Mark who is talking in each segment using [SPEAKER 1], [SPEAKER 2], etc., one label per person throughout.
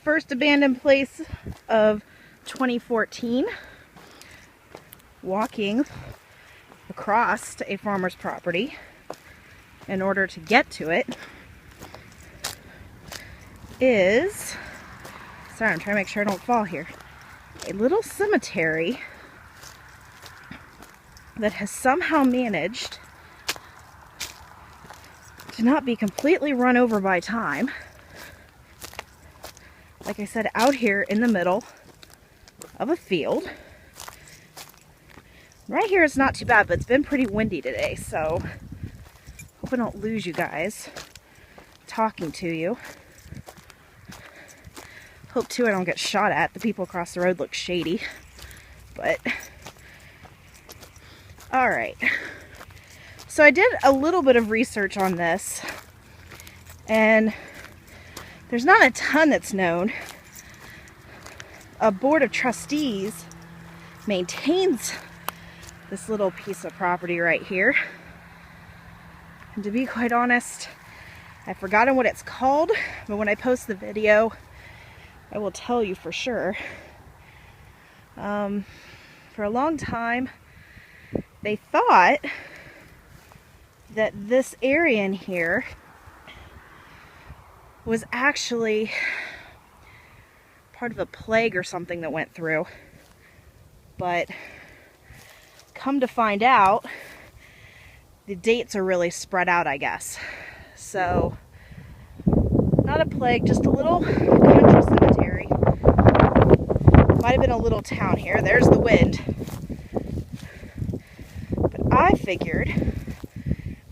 [SPEAKER 1] first abandoned place of 2014. Walking across a farmer's property in order to get to it is, sorry, I'm trying to make sure I don't fall here, a little cemetery that has somehow managed to not be completely run over by time. Like I said, out here in the middle of a field. Right here it's not too bad, but it's been pretty windy today, so hope I don't lose you guys talking to you. Hope too I don't get shot at. The people across the road look shady, but alright. So I did a little bit of research on this, and there's not a ton that's known. A board of trustees maintains this little piece of property right here. And to be quite honest, I've forgotten what it's called, but when I post the video, I will tell you for sure. For a long time, they thought that this area in here was actually part of a plague or something that went through. But come to find out, the dates are really spread out, I guess. So, not a plague, just a little country cemetery. Might have been a little town here. There's the wind. But I figured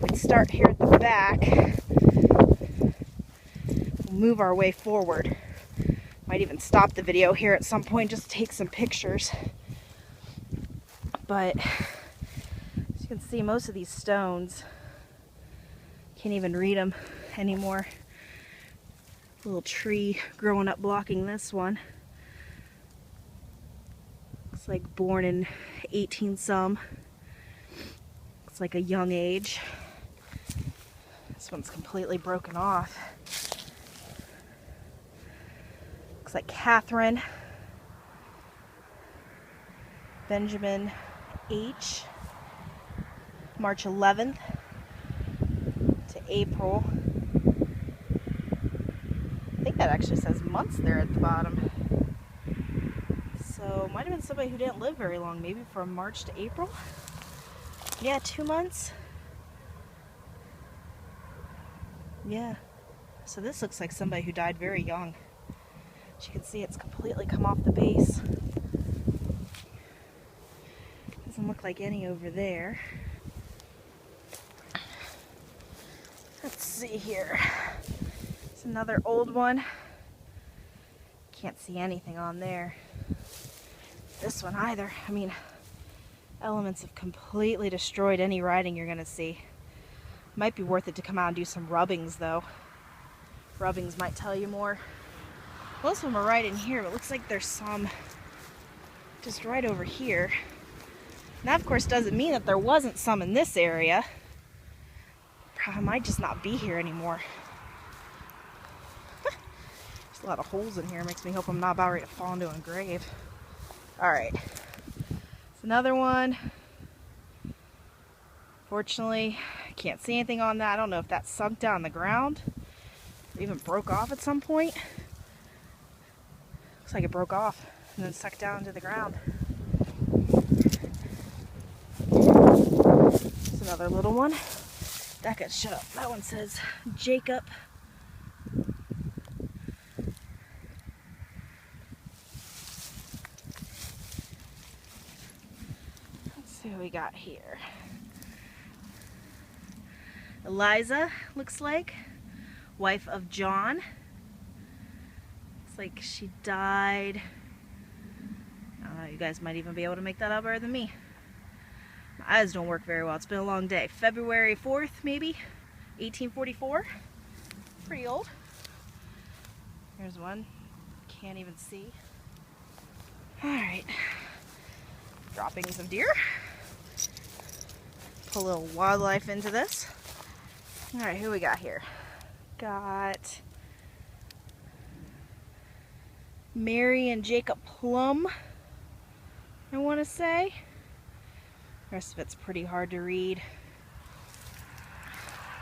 [SPEAKER 1] we'd start here at the back, we'll move our way forward. Might even stop the video here at some point, just take some pictures. But as you can see, most of these stones, can't even read them anymore. Little tree growing up blocking this one. Looks like born in 18 some. Looks like a young age. This one's completely broken off. Looks like Catherine, Benjamin H. March 11th to April. I think that actually says months there at the bottom. So might have been somebody who didn't live very long, maybe from March to April. Yeah, 2 months. Yeah. So this looks like somebody who died very young. As you can see, it's completely come off the base. Doesn't look like any over there. Let's see here. It's another old one. Can't see anything on there. This one either. I mean, elements have completely destroyed any writing you're gonna see. Might be worth it to come out and do some rubbings though. Rubbings might tell you more. Most of them are right in here, but it looks like there's some just right over here. And that of course doesn't mean that there wasn't some in this area. I might just not be here anymore. There's a lot of holes in here. Makes me hope I'm not about ready to fall into a grave. Alright. It's another one. Fortunately, I can't see anything on that. I don't know if that sunk down the ground or even broke off at some point. Looks like it broke off and then sucked down into the ground. It's another little one. That got shut up. That one says Jacob. Let's see what we got here. Eliza, looks like. Wife of John. Looks like she died. I don't know, you guys might even be able to make that out better than me. My eyes don't work very well. It's been a long day. February 4th, maybe? 1844. Pretty old. Here's one. Can't even see. Alright. Droppings of deer. Put a little wildlife into this. Alright, who we got here? Got Mary and Jacob Plum, I want to say. The rest of it's pretty hard to read.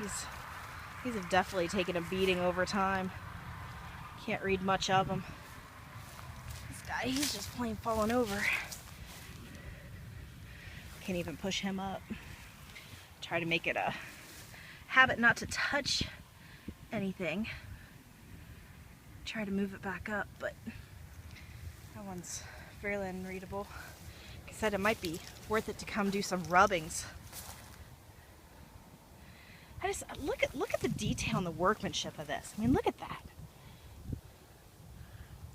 [SPEAKER 1] These have definitely taken a beating over time. Can't read much of them. This guy, he's just plain falling over. Can't even push him up. Try to make it a habit not to touch anything. Try to move it back up, but that one's fairly unreadable. Like I said, it might be worth it to come do some rubbings. I just look at the detail and the workmanship of this. I mean, look at that.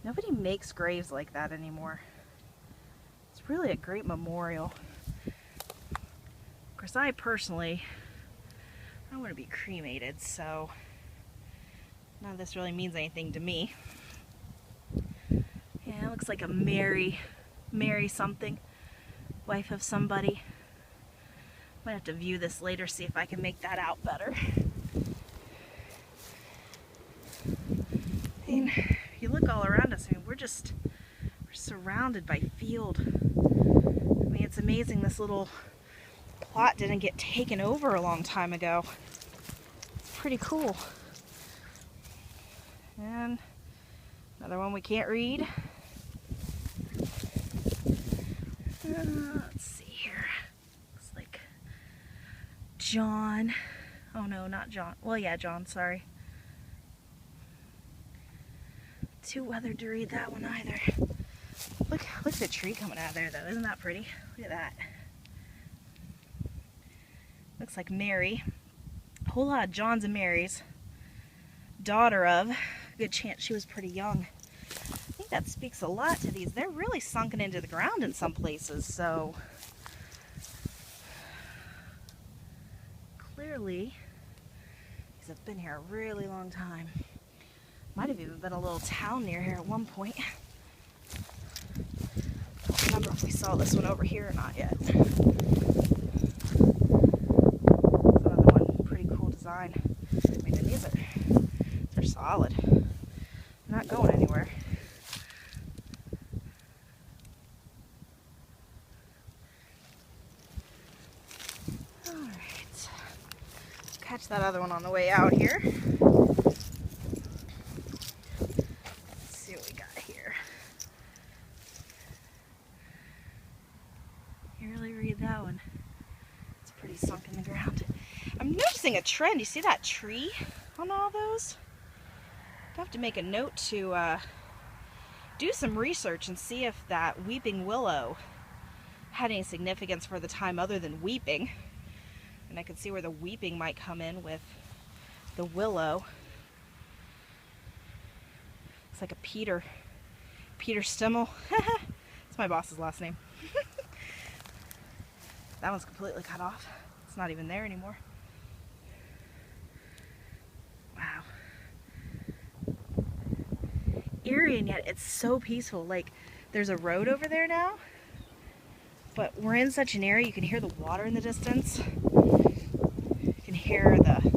[SPEAKER 1] Nobody makes graves like that anymore. It's really a great memorial. Of course, I personally, I don't want to be cremated, so none of this really means anything to me. Yeah, it looks like a Mary something, wife of somebody. Might have to view this later, see if I can make that out better. I mean, if you look all around us, I mean, we're surrounded by field. I mean, it's amazing this little plot didn't get taken over a long time ago. It's pretty cool. And another one we can't read. Let's see here. Looks like John. Oh no, not John. Well, yeah, John, sorry. Too weathered to read that one either. Look at the tree coming out of there, though. Isn't that pretty? Look at that. Looks like Mary. A whole lot of Johns and Marys. Daughter of. Good chance she was pretty young. I think that speaks a lot to these. They're really sunken into the ground in some places, so clearly these have been here a really long time. Might have even been a little town near here at one point. Don't remember if we saw this one over here or not yet. Another one, pretty cool design. I mean, and they're solid. They're not going anywhere. Alright. Catch that other one on the way out here. Let's see what we got here. You really read that one. It's pretty sunk in the ground. I'm noticing a trend. You see that tree on all those? I have to make a note to do some research and see if that weeping willow had any significance for the time other than weeping. And I could see where the weeping might come in with the willow. It's like a Peter Stimmel. It's my boss's last name. That one's completely cut off. It's not even there anymore. Wow. Eerie, and yet it's so peaceful. Like, there's a road over there now, but we're in such an area you can hear the water in the distance. You can hear the